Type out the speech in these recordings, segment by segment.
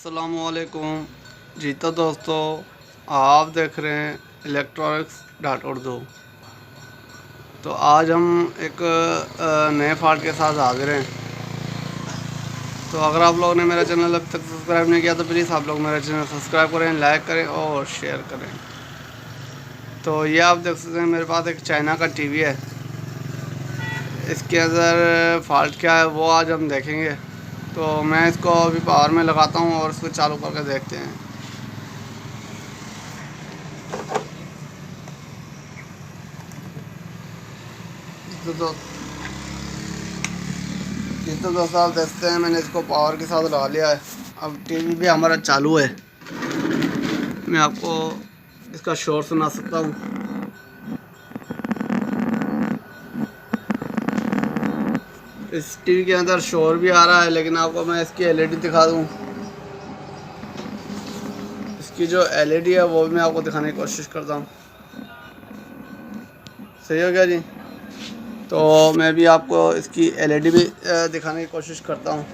अस्सलामुअलैकुम जी। तो दोस्तों, आप देख रहे हैं electronics.urdu। तो आज हम एक नए फाल्ट के साथ हाजिर हैं। तो अगर आप लोगों ने मेरा चैनल अब तक सब्सक्राइब नहीं किया तो प्लीज़ आप लोग मेरा चैनल सब्सक्राइब करें, लाइक करें और शेयर करें। तो ये आप देख सकते हैं, मेरे पास एक चाइना का टीवी है। इसके अंदर फॉल्ट क्या है वो आज हम देखेंगे। तो मैं इसको अभी पावर में लगाता हूँ और इसको चालू करके देखते हैं। तो दोस्तों, आप देखते हैं मैंने इसको पावर के साथ लगा लिया है। अब टीवी भी हमारा चालू है। मैं आपको इसका शोर सुना सकता हूँ। इस टीवी के अंदर शोर भी आ रहा है, लेकिन आपको मैं इसकी एलईडी दिखा दूँ। इसकी जो एलईडी है वो भी मैं आपको दिखाने की कोशिश करता हूँ। सही हो गया जी। तो मैं भी आपको इसकी एलईडी भी दिखाने की कोशिश करता हूँ।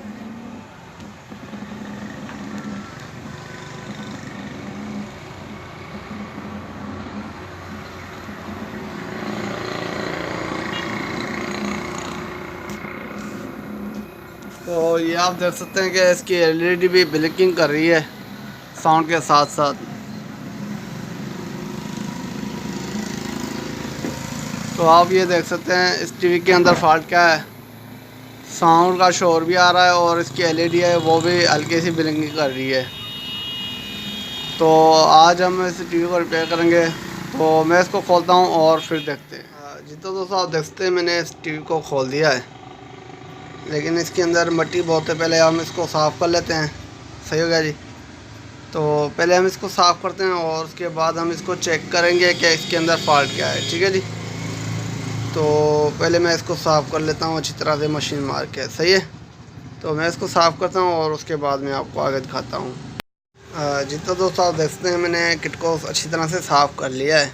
तो ये आप देख सकते हैं कि इसकी एलईडी भी ब्लिंकिंग कर रही है साउंड के साथ साथ। तो आप ये देख सकते हैं इस टीवी के अंदर फॉल्ट क्या है। साउंड का शोर भी आ रहा है और इसकी एलईडी है वो भी हल्की सी ब्लिंकिंग कर रही है। तो आज हम इस टीवी को रिपेयर करेंगे। तो मैं इसको खोलता हूँ और फिर देखते हैं। जी तो दोस्तों, आप देखते हैं मैंने इस टीवी को खोल दिया है, लेकिन इसके अंदर मिट्टी बहुत है। पहले हम इसको साफ़ कर लेते हैं। सही हो गया जी। तो पहले हम इसको साफ़ करते हैं और उसके बाद हम इसको चेक करेंगे कि इसके अंदर फॉल्ट क्या है। ठीक है जी। तो पहले मैं इसको साफ़ कर लेता हूँ अच्छी तरह से मशीन मार के। सही है। तो मैं इसको साफ़ करता हूँ और उसके बाद मैं आपको आगे दिखाता हूँ। जी तो दोस्तों, आप देखते हैं मैंने किट को अच्छी तरह से साफ़ कर लिया है।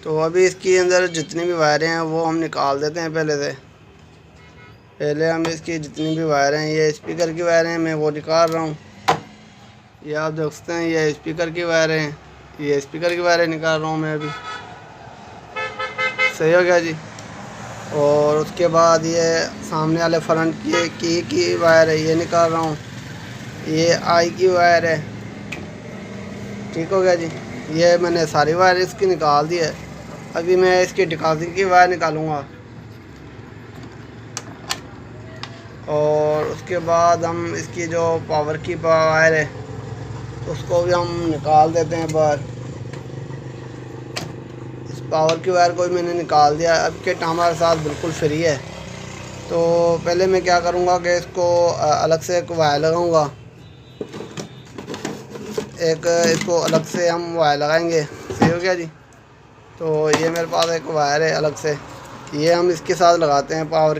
तो अभी इसके अंदर जितनी भी वायरें हैं वो हम निकाल देते हैं। पहले हम इसकी जितनी भी वायरें हैं, ये स्पीकर की वायरें हैं, मैं वो निकाल रहा हूँ। ये आप देख सकते हैं, ये स्पीकर की वायरें हैं, ये स्पीकर की वायरें निकाल रहा हूँ मैं अभी। सही हो गया जी। और उसके बाद ये सामने वाले फ्रंट की वायर है, ये निकाल रहा हूँ। ये आई की वायर है। ठीक हो गया जी। ये मैंने सारी वायर इसकी निकाल दी है। अभी मैं इसकी डिकॉर्डिंग की वायर निकालूँगा और उसके बाद हम इसकी जो पावर की वायर है उसको भी हम निकाल देते हैं बाहर। इस पावर की वायर को भी मैंने निकाल दिया। अब किट हमारे साथ बिल्कुल फ्री है। तो पहले मैं क्या करूँगा कि इसको अलग से एक वायर लगाऊँगा। इसको अलग से हम वायर लगाएंगे। सही हो गया जी। तो ये मेरे पास एक वायर है अलग से, ये हम इसके साथ लगाते हैं पावर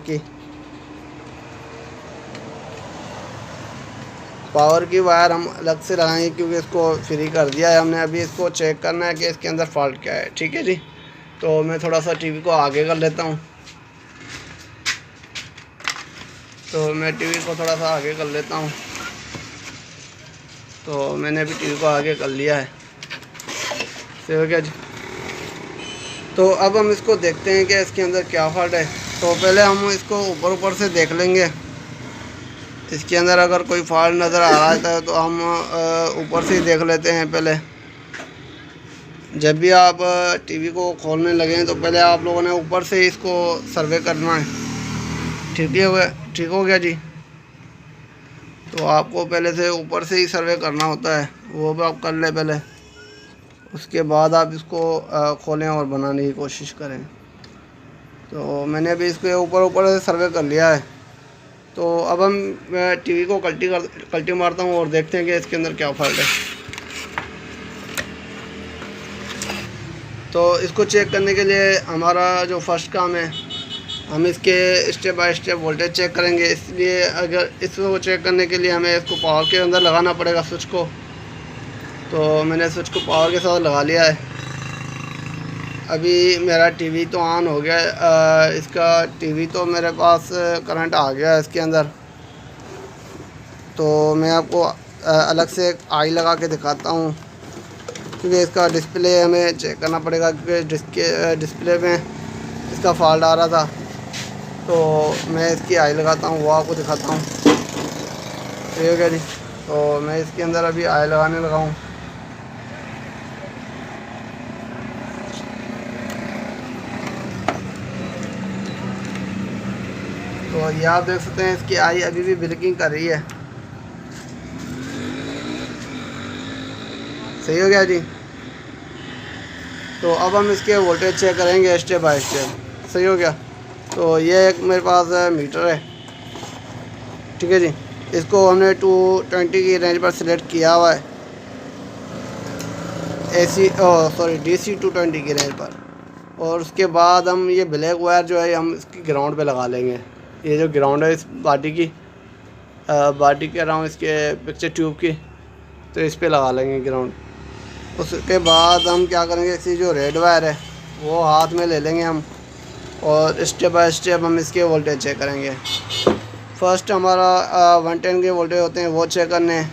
की वायर हम अलग से लगाएंगे, क्योंकि इसको फ्री कर दिया है हमने। अभी इसको चेक करना है कि इसके अंदर फॉल्ट क्या है। ठीक है जी। तो मैं थोड़ा सा टीवी को आगे कर लेता हूँ। तो मैं टीवी को थोड़ा सा आगे कर लेता हूँ। तो मैंने अभी टीवी को आगे कर लिया है। सही हो गया जी। तो अब हम इसको देखते हैं कि इसके अंदर क्या फॉल्ट है। तो पहले हम इसको ऊपर से देख लेंगे। इसके अंदर अगर कोई फॉल्ट नज़र आ रहा है तो हम ऊपर से ही देख लेते हैं। पहले जब भी आप टीवी को खोलने लगें तो पहले आप लोगों ने ऊपर से इसको सर्वे करना है। ठीक हो गया जी। तो आपको पहले से ऊपर से ही सर्वे करना होता है, वो भी आप कर लें पहले। उसके बाद आप इसको खोलें और बनाने की कोशिश करें। तो मैंने अभी इसको ऊपर से सर्वे कर लिया है। तो अब हम टीवी को कल्टी मारता हूँ और देखते हैं कि इसके अंदर क्या फॉल्ट है। तो इसको चेक करने के लिए हमारा जो फर्स्ट काम है, हम इसके step by step voltage check करेंगे। इसलिए अगर इसको चेक करने के लिए हमें इसको पावर के अंदर लगाना पड़ेगा, स्विच को। तो मैंने स्विच को पावर के साथ लगा लिया है। अभी मेरा टीवी तो ऑन हो गया है। इसका टीवी तो मेरे पास करंट आ गया है इसके अंदर। तो मैं आपको अलग से एक आई लगा के दिखाता हूँ, क्योंकि इसका डिस्प्ले हमें चेक करना पड़ेगा, क्योंकि डिस्प्ले में इसका फॉल्ट आ रहा था। तो मैं इसकी आई लगाता हूँ, वो आपको दिखाता हूँ। ठीक है जी, तो मैं इसके अंदर अभी आई लगाने लगा हूँ। तो ये आप देख सकते हैं इसकी आई अभी भी ब्लिंकिंग कर रही है। सही हो गया जी। तो अब हम इसके वोल्टेज चेक करेंगे स्टेप बाय स्टेप। सही हो गया। तो ये एक मेरे पास मीटर है, ठीक है जी। इसको हमने 220 की रेंज पर सिलेक्ट किया हुआ है, DC 220 की रेंज पर। और उसके बाद हम ये ब्लैक वायर जो है हम इसकी ग्राउंड पे लगा लेंगे। ये जो ग्राउंड है इस बाटी कह रहा हूँ, इसके पिक्चर ट्यूब की, तो इस पे लगा लेंगे ग्राउंड। उसके बाद हम क्या करेंगे, इसकी जो रेड वायर है वो हाथ में ले लेंगे हम, और स्टेप बाय स्टेप हम इसके वोल्टेज चेक करेंगे। फर्स्ट हमारा 110 के वोल्टेज होते हैं वो चेक करने हैं।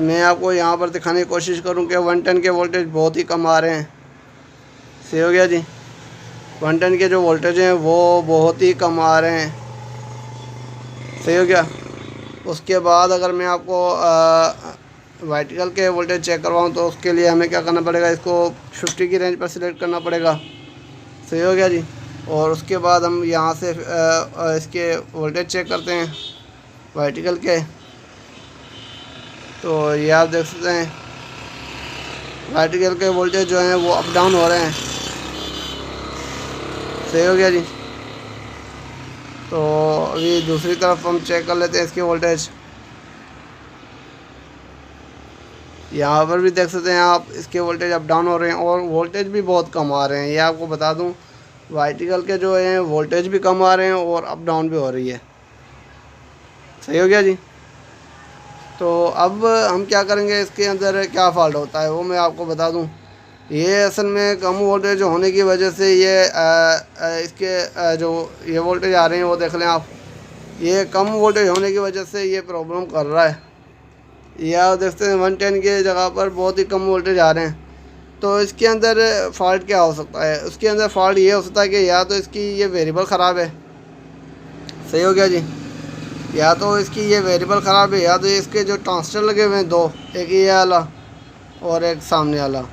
मैं आपको यहाँ पर दिखाने की कोशिश करूँ कि 110 के वोल्टेज बहुत ही कम आ रहे हैं। सही हो गया जी। 110 के जो वोल्टेज हैं वो बहुत ही कम आ रहे हैं। सही हो गया। उसके बाद अगर मैं आपको वर्टिकल के वोल्टेज चेक करवाऊँ तो उसके लिए हमें क्या करना पड़ेगा, इसको 50 की रेंज पर सिलेक्ट करना पड़ेगा। सही हो गया जी। और उसके बाद हम यहाँ से इसके वोल्टेज चेक करते हैं वर्टिकल के। तो ये आप देख सकते हैं वर्टिकल के वोल्टेज जो हैं वो अप डाउन हो रहे हैं। सही हो गया जी। तो अभी दूसरी तरफ हम चेक कर लेते हैं इसके वोल्टेज। यहाँ पर भी देख सकते हैं आप, इसके वोल्टेज अप डाउन हो रहे हैं और वोल्टेज भी बहुत कम आ रहे हैं। ये आपको बता दूं, वर्टिकल के जो हैं वोल्टेज भी कम आ रहे हैं और अप डाउन भी हो रही है। सही हो गया जी। तो अब हम क्या करेंगे, इसके अंदर क्या फॉल्ट होता है वो मैं आपको बता दूं। ये असल में कम वोल्टेज होने की वजह से ये इसके जो ये वोल्टेज आ रहे हैं वो देख लें आप, ये कम वोल्टेज होने की वजह से ये प्रॉब्लम कर रहा है। ये आप देखते हैं 110 के जगह पर बहुत ही कम वोल्टेज आ रहे हैं। तो इसके अंदर फॉल्ट क्या हो सकता है, उसके अंदर फॉल्ट ये हो सकता है कि या तो इसकी ये वेरिएबल ख़राब है। सही हो गया जी। या तो इसकी ये वेरिएबल ख़राब है, या तो इसके जो ट्रांजिस्टर लगे हुए हैं दो, एक ये वाला और एक सामने वाला,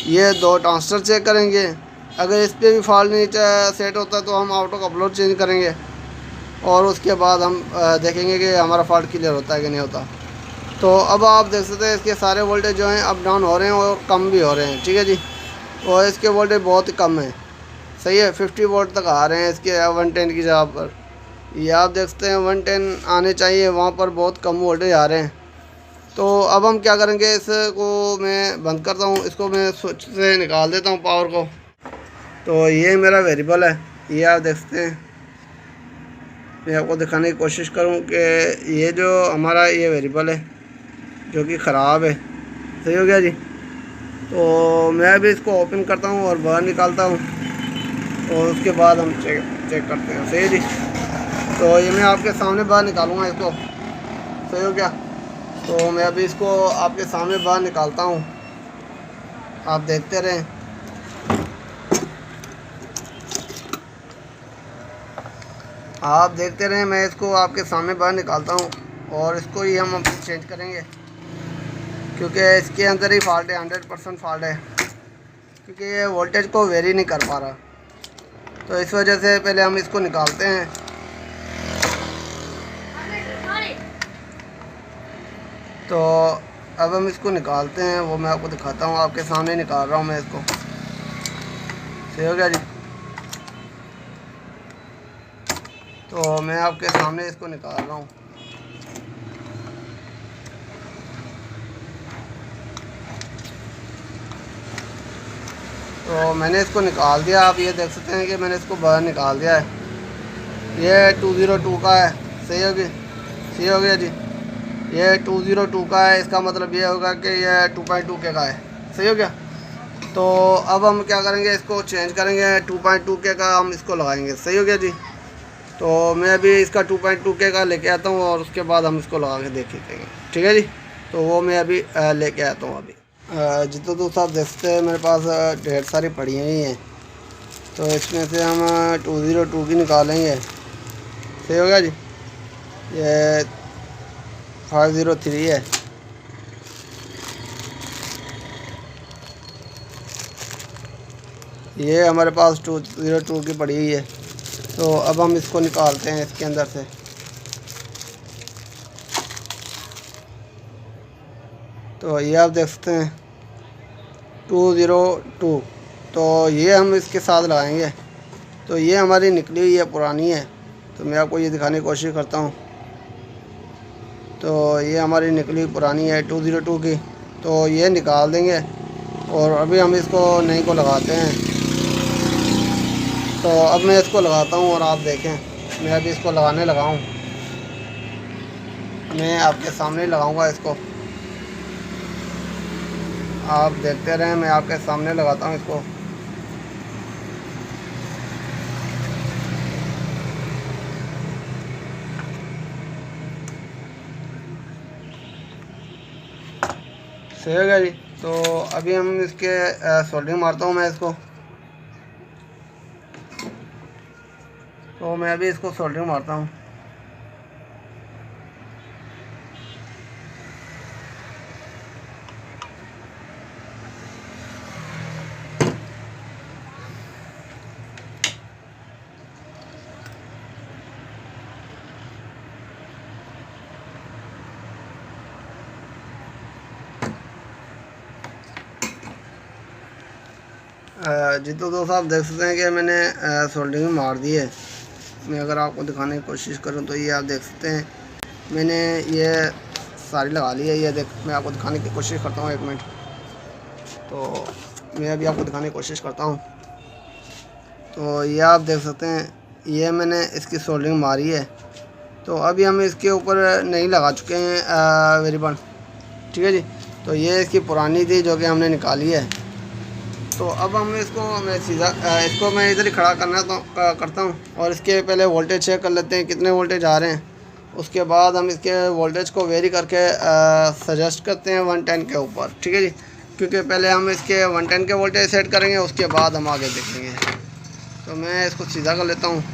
ये दो ट्रांजिस्टर चेक करेंगे। अगर इस पर भी फॉल्ट नहीं सेट होता तो हम आउट ऑफ अपलोड चेंज करेंगे, और उसके बाद हम देखेंगे कि हमारा फॉल्ट क्लियर होता है कि नहीं होता। तो अब आप देख सकते हैं इसके सारे वोल्टेज जो हैं अप डाउन हो रहे हैं और कम भी हो रहे हैं। ठीक है जी। और इसके वोल्टेज बहुत ही कम है। सही है, 50 वोल्ट तक आ रहे हैं इसके 110 की जगह पर। ये आप देख सकते हैं 110 आने चाहिए, वहाँ पर बहुत कम वोल्टेज आ रहे हैं। तो अब हम क्या करेंगे, इसको मैं बंद करता हूँ, इसको मैं स्विच से निकाल देता हूँ पावर को। तो ये मेरा वेरिएबल है, ये आप देख सकते हैं। मैं आपको दिखाने की कोशिश करूँ कि ये जो हमारा ये वेरिएबल है जो कि ख़राब है। सही हो गया जी। तो मैं अभी इसको ओपन करता हूँ और बाहर निकालता हूँ, और उसके बाद हम चेक करते हैं। सही है जी। तो ये मैं आपके सामने बाहर निकालूँगा इसको। सही हो गया। तो मैं अभी इसको आपके सामने बाहर निकालता हूँ, आप देखते रहें। आप देखते रहें, मैं इसको आपके सामने बाहर निकालता हूँ, और इसको ही हम चेंज करेंगे, क्योंकि इसके अंदर ही फॉल्ट है, 100% फॉल्ट है, क्योंकि ये वोल्टेज को वेरी नहीं कर पा रहा। तो इस वजह से पहले हम इसको निकालते हैं। तो अब हम इसको निकालते हैं, वो मैं आपको दिखाता हूँ, आपके सामने निकाल रहा हूँ मैं इसको। सही हो गया जी। तो मैं आपके सामने इसको निकाल रहा हूँ। तो मैंने इसको निकाल दिया, आप ये देख सकते हैं कि मैंने इसको बाहर निकाल दिया है। ये 202 का है। सही हो गया जी। ये 202 का है, इसका मतलब ये होगा कि ये 2.2 के का है। सही हो गया। तो अब हम क्या करेंगे, इसको चेंज करेंगे, 2.2 के का हम इसको लगाएंगे। सही हो गया जी। तो मैं अभी इसका 2.2K का लेके आता हूँ और उसके बाद हम इसको लगा के देख लेंगे। ठीक है जी, तो वो मैं अभी लेके आता हूँ अभी। जितना दोस्त आप देखते हैं मेरे पास ढेर सारी पड़ी हुई हैं, तो इसमें से हम 202 की निकालेंगे। सही होगा जी। ये 503 है। ये हमारे पास 202 की पड़ी हुई है। तो अब हम इसको निकालते हैं इसके अंदर से। तो ये आप देख सकते हैं 202, तो ये हम इसके साथ लगाएंगे। तो ये हमारी निकली हुई है, पुरानी है, तो मैं आपको ये दिखाने की कोशिश करता हूँ। तो ये हमारी निकली पुरानी है 202 की, तो ये निकाल देंगे और अभी हम इसको नई को लगाते हैं। तो अब मैं इसको लगाता हूँ और आप देखें, मैं अभी इसको लगाने लगा हूँ। मैं आपके सामने लगाऊंगा इसको, आप देखते रहें। मैं आपके सामने लगाता हूँ इसको। सही होगा जी। तो अभी हम इसके सोल्डरिंग मारता हूँ मैं इसको। तो मैं अभी इसको सोल्डरिंग मारता हूँ। जितना दोस्त आप देख सकते हैं कि मैंने सोल्डरिंग मार दी है। मैं अगर आपको दिखाने की कोशिश करूं तो ये आप देख सकते हैं मैंने ये सारी लगा ली है। ये देख, मैं आपको दिखाने की कोशिश करता हूँ, 1 मिनट। तो मैं अभी आपको दिखाने की कोशिश करता हूँ। तो ये आप देख सकते हैं, ये मैंने इसकी सोल्डरिंग मारी है। तो अभी हम इसके ऊपर नहीं लगा चुके हैं रिबन। ठीक है जी। तो ये इसकी पुरानी थी जो कि हमने निकाली है। तो अब हम इसको मैं सीधा इसको मैं इधर ही खड़ा करता हूँ और इसके पहले वोल्टेज चेक कर लेते हैं कितने वोल्टेज आ रहे हैं। उसके बाद हम इसके वोल्टेज को वेरी करके सजेस्ट करते हैं 110 के ऊपर। ठीक है जी, क्योंकि पहले हम इसके 110 के वोल्टेज सेट करेंगे, उसके बाद हम आगे देखेंगे। तो मैं इसको सीधा कर लेता हूँ।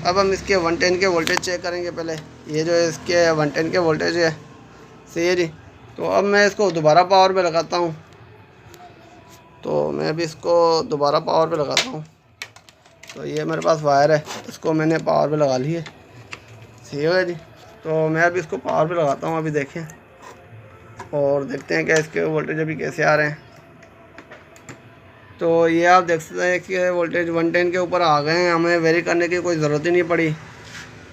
अब हम इसके 110 के वोल्टेज चेक करेंगे पहले। ये जो है इसके 110 के वोल्टेज है। सही है जी। तो अब मैं इसको दोबारा पावर पे लगाता हूँ। तो मैं भी इसको दोबारा पावर पे लगाता हूँ। तो ये मेरे पास वायर है, इसको मैंने पावर पे लगा ली है। सही है जी। तो मैं अभी इसको पावर पे लगाता हूँ, अभी देखें और देखते हैं कि इसके वोल्टेज अभी कैसे आ रहे हैं। तो ये आप देख सकते हैं कि वोल्टेज 110 के ऊपर आ गए हैं। हमें वेरी करने की कोई ज़रूरत ही नहीं पड़ी,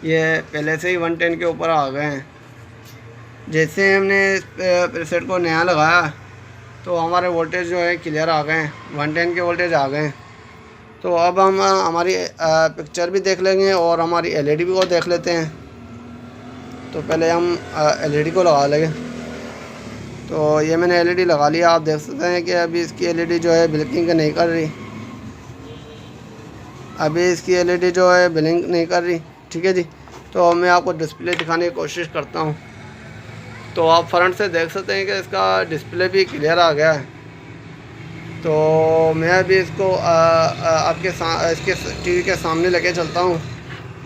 ये पहले से ही 110 के ऊपर आ गए हैं। जैसे हमने इस प्रीसेट को नया लगाया तो हमारे वोल्टेज जो है क्लियर आ गए हैं, 110 के वोल्टेज आ गए हैं। तो अब हम हमारी पिक्चर भी देख लेंगे और हमारी एलईडी भी को देख लेते हैं। तो पहले हम एलईडी को लगा लेंगे। तो ये मैंने एलईडी लगा लिया। आप देख सकते हैं कि अभी इसकी एलईडी जो है ब्लिंकिंग नहीं कर रही। अभी इसकी एलईडी जो है ब्लिंक नहीं कर रही। ठीक है जी। तो मैं आपको डिस्प्ले दिखाने की कोशिश करता हूँ। तो आप फ्रंट से देख सकते हैं कि इसका डिस्प्ले भी क्लियर आ गया है। तो मैं अभी इसको इसके टीवी के सामने लेके चलता हूँ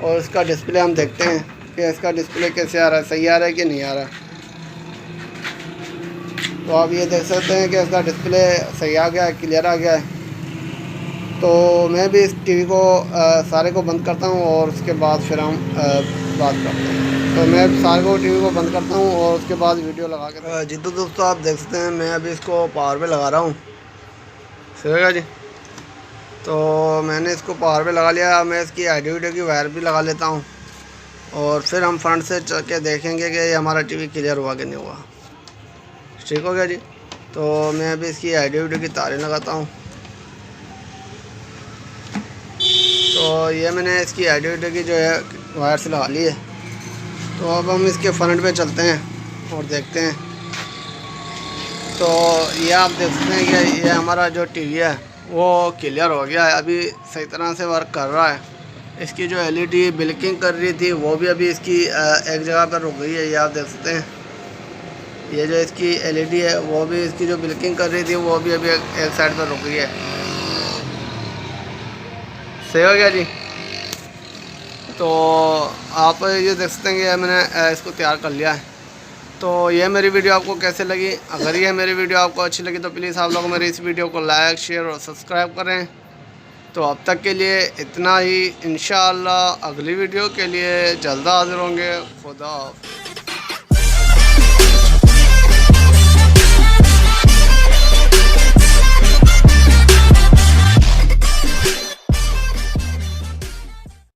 और इसका डिस्प्ले हम देखते हैं कि इसका डिस्प्ले कैसे आ रहा है, सही आ रहा है कि नहीं आ रहा है। तो आप ये देख सकते हैं कि इसका डिस्प्ले सही आ गया है, क्लियर आ गया है। तो मैं भी इस टीवी को सारे को बंद करता हूँ और उसके बाद फिर हम बात करते हैं। तो मैं सारे को टीवी को बंद करता हूँ और उसके बाद वीडियो लगा के जी। तो दोस्तों आप देख सकते हैं मैं अभी इसको पावर पे लगा रहा हूँ। सही जी। तो मैंने इसको पावर पे लगा लिया। मैं इसकी आईडी वीडियो की वायर भी लगा लेता हूँ और फिर हम फ्रंट से चल के देखेंगे कि ये हमारा टीवी क्लियर हुआ कि नहीं हुआ। ठीक हो गया जी। तो मैं अभी इसकी आईडी वीडियो की तारें लगाता हूँ। तो ये मैंने इसकी आईडी वीडियो की जो है वायर से लगा ली है। तो अब हम इसके फ्रंट पे चलते हैं और देखते हैं। तो ये आप देख सकते हैं कि ये हमारा जो टीवी है वो क्लियर हो गया है, अभी सही तरह से वर्क कर रहा है। इसकी जो एलईडी ब्लिंकिंग कर रही थी वो भी अभी इसकी एक जगह पर रुक गई है। ये आप देख सकते हैं, ये जो इसकी एलईडी है वो भी इसकी जो ब्लिंकिंग कर रही थी वो भी अभी एक साइड पर रुक गई है। सही हो गया जी। तो आप ये देख सकते हैं कि मैंने इसको तैयार कर लिया है। तो ये मेरी वीडियो आपको कैसे लगी? अगर ये मेरी वीडियो आपको अच्छी लगी तो प्लीज़ आप लोग मेरी इस वीडियो को लाइक, शेयर और सब्सक्राइब करें। तो अब तक के लिए इतना ही। इंशाअल्लाह अगली वीडियो के लिए जल्द हाज़िर होंगे। खुदा हाफ़िज़।